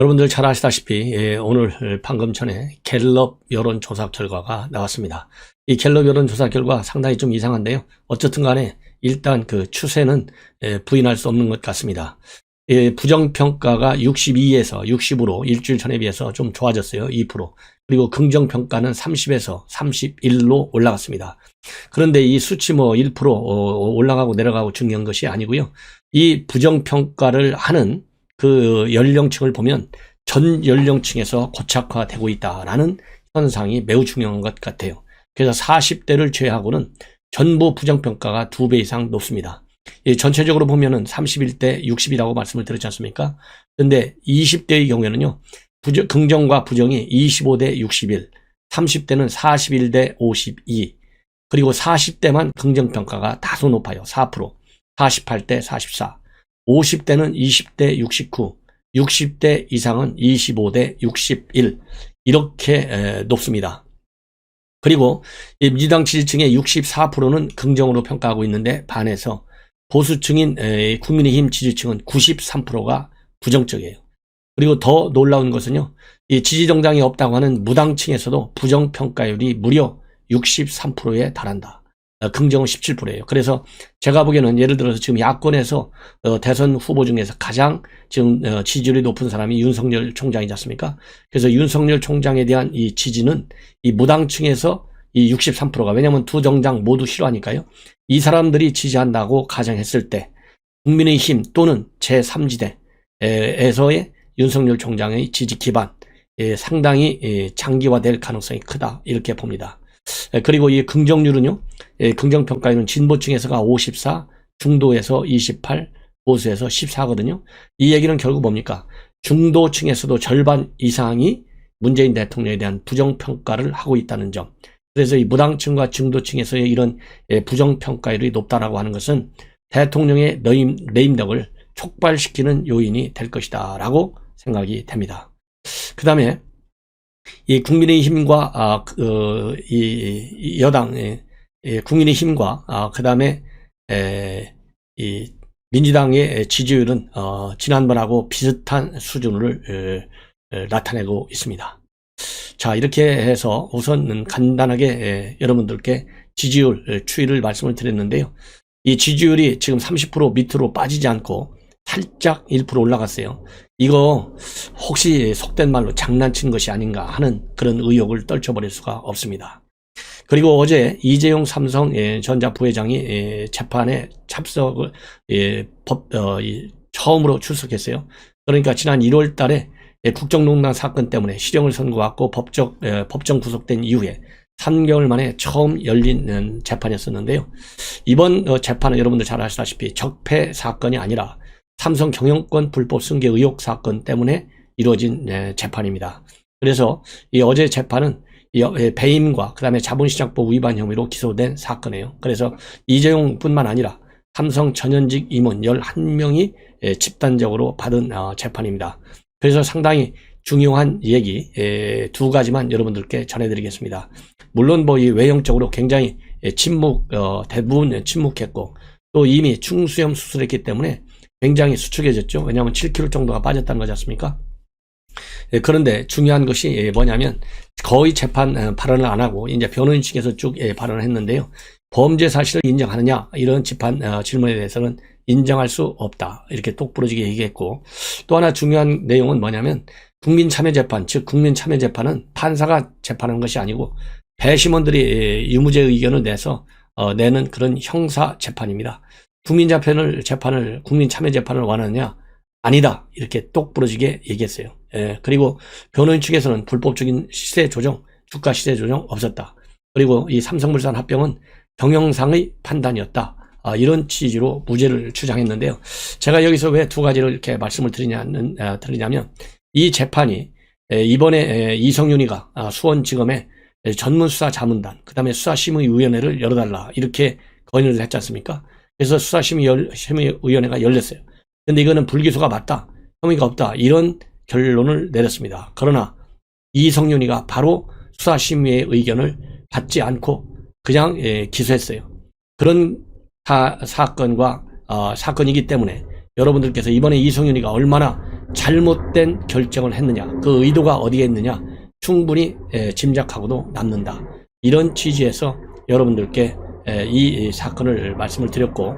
여러분들 잘 아시다시피 오늘 방금 전에 갤럽 여론조사 결과가 나왔습니다. 이 갤럽 여론조사 결과 상당히 좀 이상한데요. 어쨌든 간에 일단 그 추세는 부인할 수 없는 것 같습니다. 부정평가가 62에서 60으로 일주일 전에 비해서 좀 좋아졌어요. 2%. 그리고 긍정평가는 30에서 31로 올라갔습니다. 그런데 이 수치 1% 올라가고 내려가고 중요한 것이 아니고요. 이 부정평가를 하는 그 연령층을 보면 전 연령층에서 고착화되고 있다라는 현상이 매우 중요한 것 같아요. 그래서 40대를 제외하고는 전부 부정평가가 2배 이상 높습니다. 전체적으로 보면은 31대 60이라고 말씀을 드렸지 않습니까? 근데 20대의 경우에는요, 긍정과 부정이 25대 61, 30대는 41대 52, 그리고 40대만 긍정평가가 다소 높아요. 4%, 48대 44, 50대는 20대 69, 60대 이상은 25대 61 이렇게 높습니다. 그리고 민주당 지지층의 64%는 긍정으로 평가하고 있는데 반해서 보수층인 국민의힘 지지층은 93%가 부정적이에요. 그리고 더 놀라운 것은요, 이 지지정당이 없다고 하는 무당층에서도 부정평가율이 무려 63%에 달한다. 긍정은 17%예요. 그래서 제가 보기에는 예를 들어서 지금 야권에서 대선 후보 중에서 가장 지금 지지율이 높은 사람이 윤석열 총장이지 않습니까? 그래서 윤석열 총장에 대한 이 지지는 이 무당층에서 이 63%가, 왜냐하면 두 정당 모두 싫어하니까요. 이 사람들이 지지한다고 가정했을 때 국민의힘 또는 제3지대에서의 윤석열 총장의 지지 기반 상당히 장기화될 가능성이 크다 이렇게 봅니다. 그리고 이 긍정률은요, 긍정평가율은 진보층에서가 54, 중도에서 28, 보수에서 14거든요. 이 얘기는 결국 뭡니까? 중도층에서도 절반 이상이 문재인 대통령에 대한 부정평가를 하고 있다는 점. 그래서 이 무당층과 중도층에서의 이런 부정평가율이 높다라고 하는 것은 대통령의 레임덕을 촉발시키는 요인이 될 것이다 라고 생각이 됩니다. 그 다음에 이 국민의힘과 이 여당 국민의힘과 그 다음에 이 민주당의 지지율은 지난번하고 비슷한 수준을 나타내고 있습니다. 자, 이렇게 해서 우선 간단하게 여러분들께 지지율 추이를 말씀을 드렸는데요. 이 지지율이 지금 30% 밑으로 빠지지 않고 살짝 1% 올라갔어요. 이거 혹시 속된 말로 장난친 것이 아닌가 하는 그런 의혹을 떨쳐버릴 수가 없습니다. 그리고 어제 이재용 삼성전자 부회장이 재판에 참석을 처음으로 출석했어요. 그러니까 지난 1월 달에 국정농단 사건 때문에 실형을 선고받고 법정 구속된 이후에 3개월 만에 처음 열린 재판이었었는데요. 이번 재판은 여러분들 잘 아시다시피 적폐 사건이 아니라 삼성 경영권 불법 승계 의혹 사건 때문에 이루어진 재판입니다. 그래서 이 어제 재판은 배임과 그 다음에 자본시장법 위반 혐의로 기소된 사건이에요. 그래서 이재용뿐만 아니라 삼성 전현직 임원 11명이 집단적으로 받은 재판입니다. 그래서 상당히 중요한 얘기 두 가지만 여러분들께 전해드리겠습니다. 물론 이 외형적으로 굉장히 대부분 침묵했고 또 이미 충수염 수술했기 때문에 굉장히 수축해졌죠. 왜냐하면 7kg 정도가 빠졌다는 거지 않습니까? 그런데 중요한 것이 뭐냐면 거의 재판 발언을 안 하고 이제 변호인 측에서 쭉 발언을 했는데요. 범죄 사실을 인정하느냐 이런 질문에 대해서는 인정할 수 없다 이렇게 똑부러지게 얘기했고, 또 하나 중요한 내용은 뭐냐면 국민참여재판, 즉 국민참여재판은 판사가 재판한 것이 아니고 배심원들이 유무죄 의견을 내서 내는 그런 형사재판입니다. 국민참여재판을 원하느냐? 아니다. 이렇게 똑부러지게 얘기했어요. 그리고 변호인 측에서는 불법적인 시세 조정, 주가 시세 조정 없었다. 그리고 이 삼성물산 합병은 경영상의 판단이었다. 이런 취지로 무죄를 주장했는데요. 제가 여기서 왜 두 가지를 이렇게 말씀을 드리냐면 이 재판이 이번에 이성윤이가 수원지검에 전문수사자문단, 그 다음에 수사심의위원회를 열어달라 이렇게 건의를 했지 않습니까? 그래서 수사심의위원회가 열렸어요. 근데 이거는 불기소가 맞다, 혐의가 없다 이런 결론을 내렸습니다. 그러나 이성윤이가 바로 수사심의의 의견을 받지 않고 그냥 기소했어요. 그런 사건이기 때문에 여러분들께서 이번에 이성윤이가 얼마나 잘못된 결정을 했느냐, 그 의도가 어디에 있느냐 충분히 짐작하고도 남는다. 이런 취지에서 여러분들께 이 사건을 말씀을 드렸고,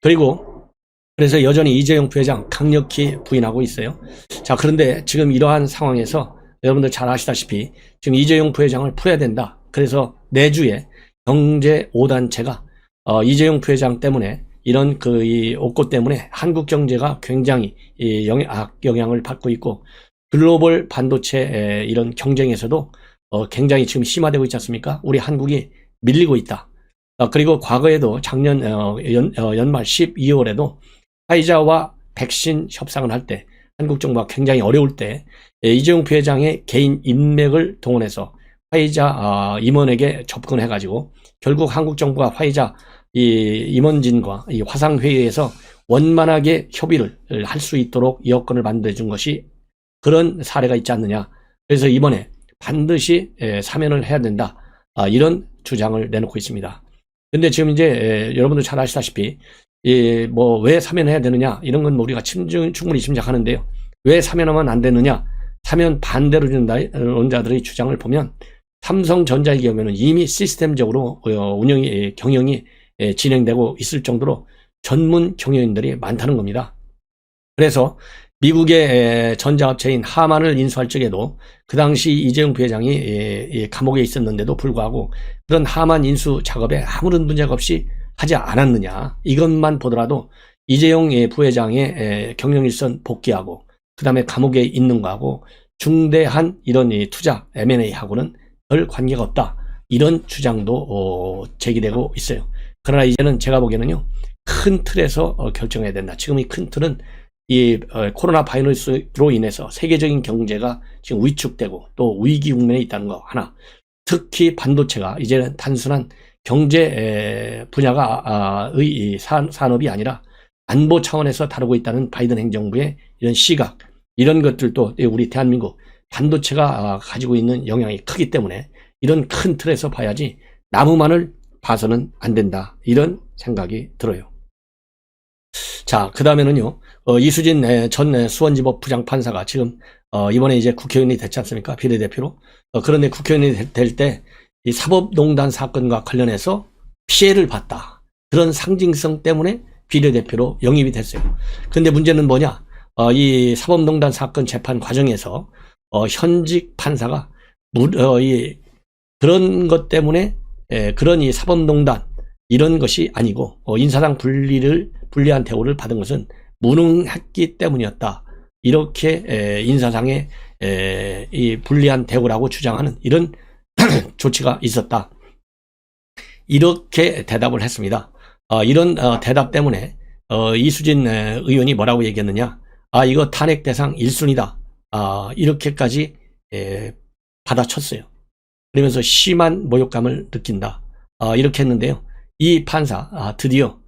그리고 그래서 여전히 이재용 부회장 강력히 부인하고 있어요. 자, 그런데 지금 이러한 상황에서 여러분들 잘 아시다시피 지금 이재용 부회장을 풀어야 된다. 그래서 내주에 경제 5단체가 이재용 부회장 때문에 이런 이 옥고 때문에 한국 경제가 굉장히 악영향을 받고 있고, 글로벌 반도체 이런 경쟁에서도 굉장히 지금 심화되고 있지 않습니까? 우리 한국이 밀리고 있다. 그리고 과거에도 작년 연말 12월에도 화이자와 백신 협상을 할 때 한국 정부가 굉장히 어려울 때 이재용 부회장의 개인 인맥을 동원해서 화이자 임원에게 접근해 가지고 결국 한국 정부가 화이자 임원진과 이 화상회의에서 원만하게 협의를 할 수 있도록 여건을 만들어 준 것이 그런 사례가 있지 않느냐. 그래서 이번에 반드시 사면을 해야 된다. 이런 주장을 내놓고 있습니다. 근데 지금 이제 여러분들 잘 아시다시피 왜 사면해야 되느냐 이런 건 우리가 충분히 짐작하는데요. 왜 사면하면 안 되느냐, 사면 반대로論자들의 주장을 보면 삼성전자의 경우에는 이미 시스템적으로 경영이 진행되고 있을 정도로 전문 경영인들이 많다는 겁니다. 그래서 미국의 전자업체인 하만을 인수할 적에도 그 당시 이재용 부회장이 감옥에 있었는데도 불구하고 그런 하만 인수 작업에 아무런 문제가 없이 하지 않았느냐. 이것만 보더라도 이재용 부회장의 경영일선 복귀하고 그 다음에 감옥에 있는 거하고 중대한 이런 투자 M&A하고는 별 관계가 없다. 이런 주장도 제기되고 있어요. 그러나 이제는 제가 보기에는요, 큰 틀에서 결정해야 된다. 지금 이 큰 틀은 이 코로나 바이러스로 인해서 세계적인 경제가 지금 위축되고 또 위기 국면에 있다는 거 하나, 특히 반도체가 이제는 단순한 경제 분야가 산업이 아니라 안보 차원에서 다루고 있다는 바이든 행정부의 이런 시각, 이런 것들도 우리 대한민국 반도체가 가지고 있는 영향이 크기 때문에 이런 큰 틀에서 봐야지 나무만을 봐서는 안 된다. 이런 생각이 들어요. 자, 그 다음에는요, 이수진 전 수원지법 부장판사가 지금 이번에 이제 국회의원이 됐지 않습니까? 비례대표로. 그런데 국회의원이 될 때 이 사법농단 사건과 관련해서 피해를 봤다. 그런 상징성 때문에 비례대표로 영입이 됐어요. 근데 문제는 뭐냐? 이 사법농단 사건 재판 과정에서 현직 판사가 그런 것 때문에 그런 이 사법농단 이런 것이 아니고 인사상 불리한 대우를 받은 것은 무능했기 때문이었다. 이렇게 인사상의 이 불리한 대우라고 주장하는 이런 조치가 있었다. 이렇게 대답을 했습니다. 이런 대답 때문에 이수진 의원이 뭐라고 얘기했느냐? 이거 탄핵 대상 1순위다. 이렇게까지 받아쳤어요. 그러면서 심한 모욕감을 느낀다. 이렇게 했는데요. 이 판사 드디어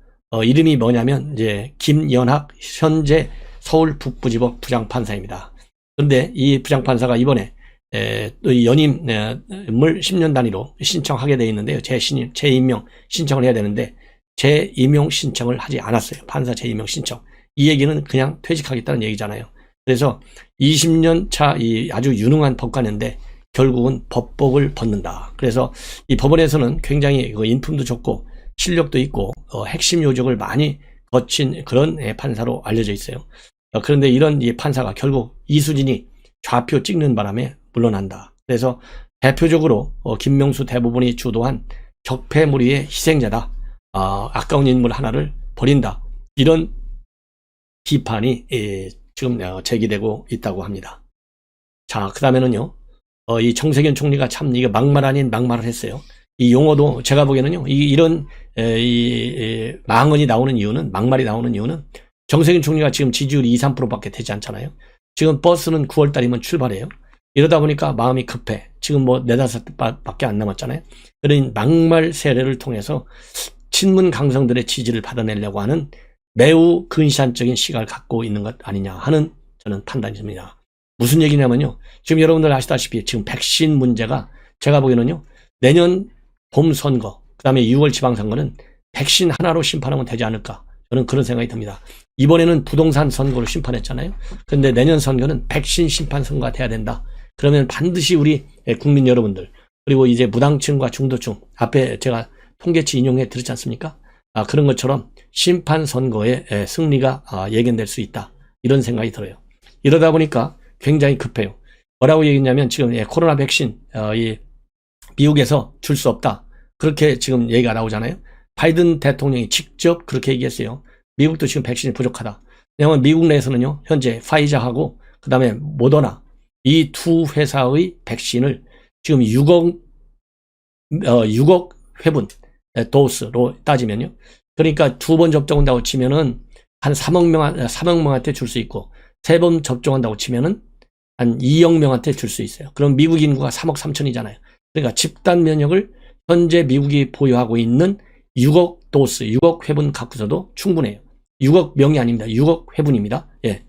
이름이 뭐냐면 이제 김연학 현재 서울 북부지법 부장판사입니다. 그런데 이 부장판사가 이번에 또 연임을 10년 단위로 신청하게 되어 있는데요. 재임명 신청을 해야 되는데 재임용 신청을 하지 않았어요. 판사 재임용 신청. 이 얘기는 그냥 퇴직하겠다는 얘기잖아요. 그래서 20년 차 아주 유능한 법관인데 결국은 법복을 벗는다. 그래서 이 법원에서는 굉장히 인품도 좋고 실력도 있고 핵심 요직을 많이 거친 그런 판사로 알려져 있어요. 그런데 이런 이 판사가 결국 이수진이 좌표 찍는 바람에 물러난다. 그래서 대표적으로 김명수 대법원이 주도한 적폐무리의 희생자다. 아까운 인물 하나를 버린다. 이런 비판이 지금 제기되고 있다고 합니다. 자, 그 다음에는요, 이 정세균 총리가 참 이게 막말 아닌 막말을 했어요. 이 용어도 제가 보기에는요, 이런 망언이 나오는 이유는, 막말이 나오는 이유는 정세균 총리가 지금 지지율이 2, 3%밖에 되지 않잖아요. 지금 버스는 9월 달이면 출발해요. 이러다 보니까 마음이 급해. 지금 뭐 4-5밖에 안 남았잖아요. 그런 막말 세례를 통해서 친문 강성들의 지지를 받아내려고 하는 매우 근시안적인 시각을 갖고 있는 것 아니냐 하는 저는 판단이 듭니다. 무슨 얘기냐면요. 지금 여러분들 아시다시피 지금 백신 문제가 제가 보기에는요. 내년 봄 선거, 그 다음에 6월 지방선거는 백신 하나로 심판하면 되지 않을까 저는 그런 생각이 듭니다. 이번에는 부동산 선거로 심판했잖아요. 그런데 내년 선거는 백신 심판 선거가 돼야 된다. 그러면 반드시 우리 국민 여러분들, 그리고 이제 무당층과 중도층, 앞에 제가 통계치 인용해 드렸지 않습니까? 그런 것처럼 심판 선거의 승리가 예견될 수 있다. 이런 생각이 들어요. 이러다 보니까 굉장히 급해요. 뭐라고 얘기했냐면 지금 코로나 백신 미국에서 줄 수 없다. 그렇게 지금 얘기가 나오잖아요. 바이든 대통령이 직접 그렇게 얘기했어요. 미국도 지금 백신이 부족하다. 왜냐하면 미국 내에서는요, 현재 파이자하고 그 다음에 모더나 이 두 회사의 백신을 지금 6억 회분 도스로 따지면요. 그러니까 2번 접종한다고 치면은 한 3억 명한테 줄 수 있고 3번 접종한다고 치면은 한 2억 명한테 줄 수 있어요. 그럼 미국 인구가 3억 3천이잖아요. 그러니까 집단 면역을 현재 미국이 보유하고 있는 6억 도스, 6억 회분 갖고서도 충분해요. 6억 명이 아닙니다. 6억 회분입니다. 예.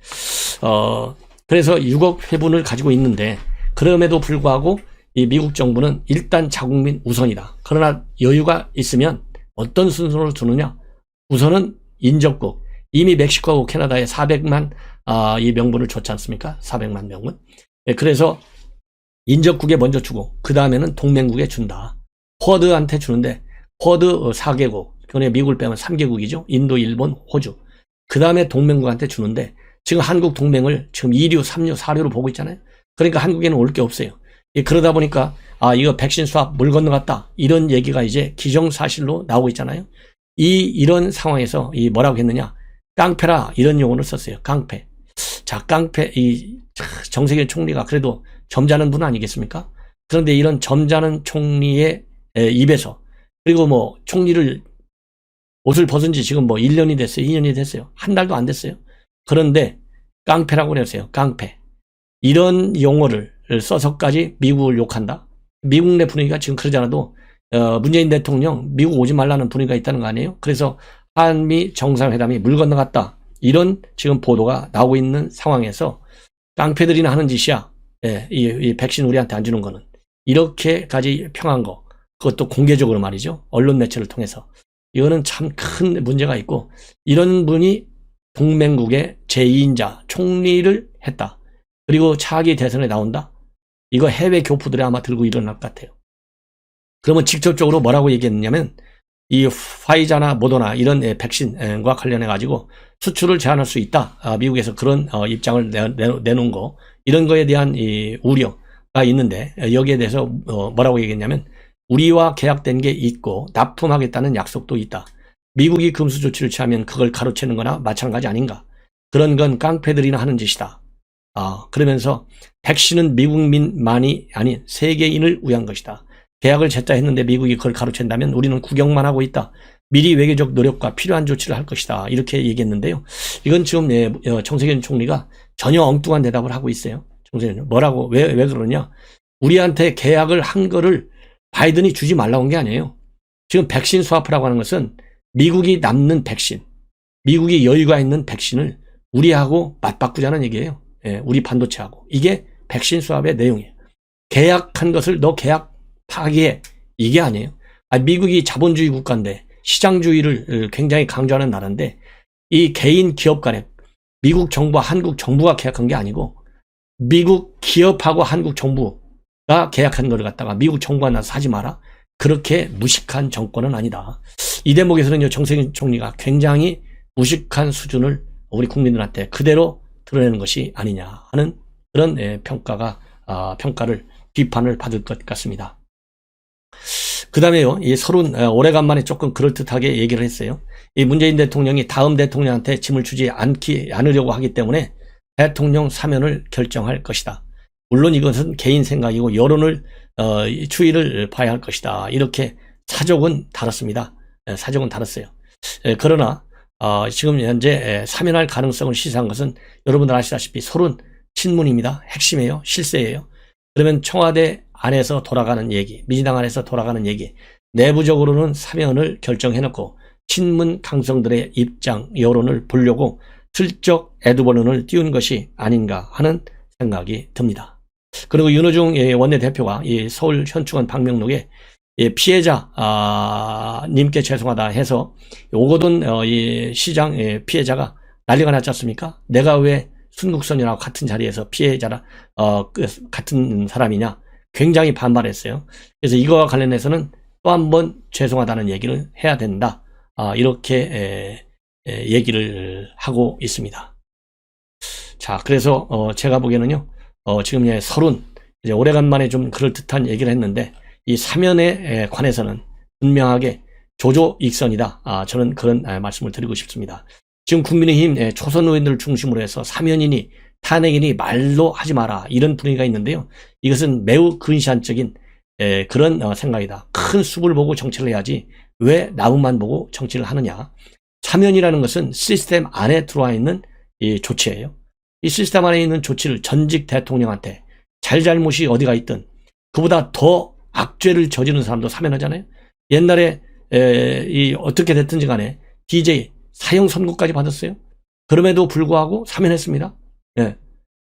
그래서 6억 회분을 가지고 있는데, 그럼에도 불구하고 이 미국 정부는 일단 자국민 우선이다. 그러나 여유가 있으면 어떤 순서로 주느냐? 우선은 인접국. 이미 멕시코하고 캐나다에 400만 이 명분을 줬지 않습니까? 400만 명분. 예, 그래서 인접국에 먼저 주고 그 다음에는 동맹국에 준다. 쿼드한테 주는데 쿼드 4개국, 그러니까 미국을 빼면 3개국이죠. 인도, 일본, 호주. 그 다음에 동맹국한테 주는데 지금 한국 동맹을 지금 2류, 3류, 4류로 보고 있잖아요. 그러니까 한국에는 올 게 없어요. 그러다 보니까 이거 백신 수합 물 건너갔다. 이런 얘기가 이제 기정사실로 나오고 있잖아요. 이런 상황에서 뭐라고 했느냐? 깡패라, 이런 용어를 썼어요. 깡패. 자, 깡패, 정세균 총리가 그래도 점잖은 분 아니겠습니까? 그런데 이런 점잖은 총리의 입에서, 그리고 뭐 총리를 옷을 벗은 지 지금 1년이 됐어요. 2년이 됐어요. 한 달도 안 됐어요. 그런데 깡패라고 그랬어요. 깡패. 이런 용어를 써서까지 미국을 욕한다? 미국 내 분위기가 지금 그러지 않아도 문재인 대통령 미국 오지 말라는 분위기가 있다는 거 아니에요? 그래서 한미 정상회담이 물 건너갔다. 이런 지금 보도가 나오고 있는 상황에서 깡패들이나 하는 짓이야. 이 백신 우리한테 안 주는 거는. 이렇게까지 평한 거. 그것도 공개적으로 말이죠. 언론 매체를 통해서. 이거는 참 큰 문제가 있고, 이런 분이 동맹국의 제2인자 총리를 했다. 그리고 차기 대선에 나온다. 이거 해외 교포들이 아마 들고 일어날 것 같아요. 그러면 직접적으로 뭐라고 얘기했냐면 이 화이자나 모더나 이런 백신과 관련해 가지고 수출을 제한할 수 있다. 미국에서 그런 입장을 내놓은 거, 이런 거에 대한 이 우려가 있는데, 여기에 대해서 뭐라고 얘기했냐면 우리와 계약된 게 있고 납품하겠다는 약속도 있다. 미국이 금수 조치를 취하면 그걸 가로채는 거나 마찬가지 아닌가. 그런 건 깡패들이나 하는 짓이다. 그러면서 백신은 미국민만이 아닌 세계인을 위한 것이다. 계약을 재짜했는데 미국이 그걸 가로챈다면 우리는 구경만 하고 있다. 미리 외교적 노력과 필요한 조치를 할 것이다. 이렇게 얘기했는데요. 이건 지금 정세균 총리가 전혀 엉뚱한 대답을 하고 있어요. 정세균 뭐라고 왜 그러냐? 우리한테 계약을 한 거를 바이든이 주지 말라고 한 게 아니에요. 지금 백신 수합하라고 하는 것은 미국이 남는 백신, 미국이 여유가 있는 백신을 우리하고 맞바꾸자는 얘기예요. 우리 반도체하고. 이게 백신 수합의 내용이에요. 계약한 것을 너 계약 파기해. 이게 아니에요. 미국이 자본주의 국가인데 시장주의를 굉장히 강조하는 나라인데, 이 개인 기업 간에 미국 정부와 한국 정부가 계약한 게 아니고 미국 기업하고 한국 정부가 계약한 걸 갖다가 미국 정부가 나서 하지 마라. 그렇게 무식한 정권은 아니다. 이 대목에서는 정세균 총리가 굉장히 무식한 수준을 우리 국민들한테 그대로 드러내는 것이 아니냐 하는 그런 평가를 비판을 받을 것 같습니다. 그 다음에요, 이 서른 오래간만에 조금 그럴듯하게 얘기를 했어요. 이 문재인 대통령이 다음 대통령한테 짐을 주지 않으려고 하기 때문에 대통령 사면을 결정할 것이다. 물론 이것은 개인 생각이고 여론을 추이를 봐야 할 것이다. 이렇게 사족은 달았습니다. 사족은 달았어요. 그러나 지금 현재 사면할 가능성을 시사한 것은 여러분들 아시다시피 서른 친문입니다. 핵심이에요. 실세예요. 그러면 청와대 안에서 돌아가는 얘기, 민주당 안에서 돌아가는 얘기, 내부적으로는 사면을 결정해놓고 친문 강성들의 입장, 여론을 보려고 슬쩍 에드벌룬을 띄운 것이 아닌가 하는 생각이 듭니다. 그리고 윤호중 원내대표가 이 서울 현충원 방명록에 피해자 님께 죄송하다 해서 오거돈 이 시장 피해자가 난리가 났지 않습니까? 내가 왜 순국선이라고 같은 자리에서 피해자라 같은 사람이냐, 굉장히 반발했어요. 그래서 이거와 관련해서는 또 한 번 죄송하다는 얘기를 해야 된다, 이렇게 얘기를 하고 있습니다. 자, 그래서 제가 보기에는요, 지금 이제 오래간만에 좀 그럴듯한 얘기를 했는데, 이 사면에 관해서는 분명하게 조조익선이다, 저는 그런 말씀을 드리고 싶습니다. 지금 국민의힘 초선 의원들을 중심으로 해서 사면이니 탄핵이니 말로 하지 마라, 이런 분위기가 있는데요, 이것은 매우 근시안적인 그런 생각이다. 큰 숲을 보고 정치를 해야지 왜 나무만 보고 정치를 하느냐. 사면이라는 것은 시스템 안에 들어와 있는 이 조치예요. 이 시스템 안에 있는 조치를 전직 대통령한테 잘잘못이 어디가 있든 그보다 더 악죄를 저지른 사람도 사면하잖아요. 옛날에 어떻게 됐든지 간에 DJ 사형 선고까지 받았어요. 그럼에도 불구하고 사면했습니다. 예.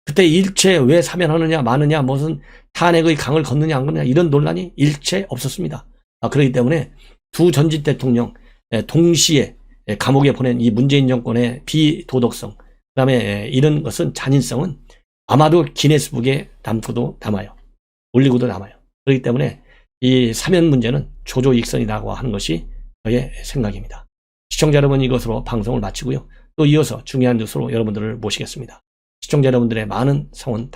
그때 일체 왜 사면하느냐 마느냐, 무슨 탄핵의 강을 걷느냐 안 걷느냐, 이런 논란이 일체 없었습니다. 그렇기 때문에 두 전직 대통령 동시에 감옥에 보낸 이 문재인 정권의 비도덕성, 그 다음에 이런 것은 잔인성은 아마도 기네스북에 남고도 남아요. 올리고도 남아요. 그렇기 때문에 이 사면 문제는 조조익선이라고 하는 것이 저의 생각입니다. 시청자 여러분, 이것으로 방송을 마치고요, 또 이어서 중요한 뉴스로 여러분들을 모시겠습니다. 시청자 여러분들의 많은 성원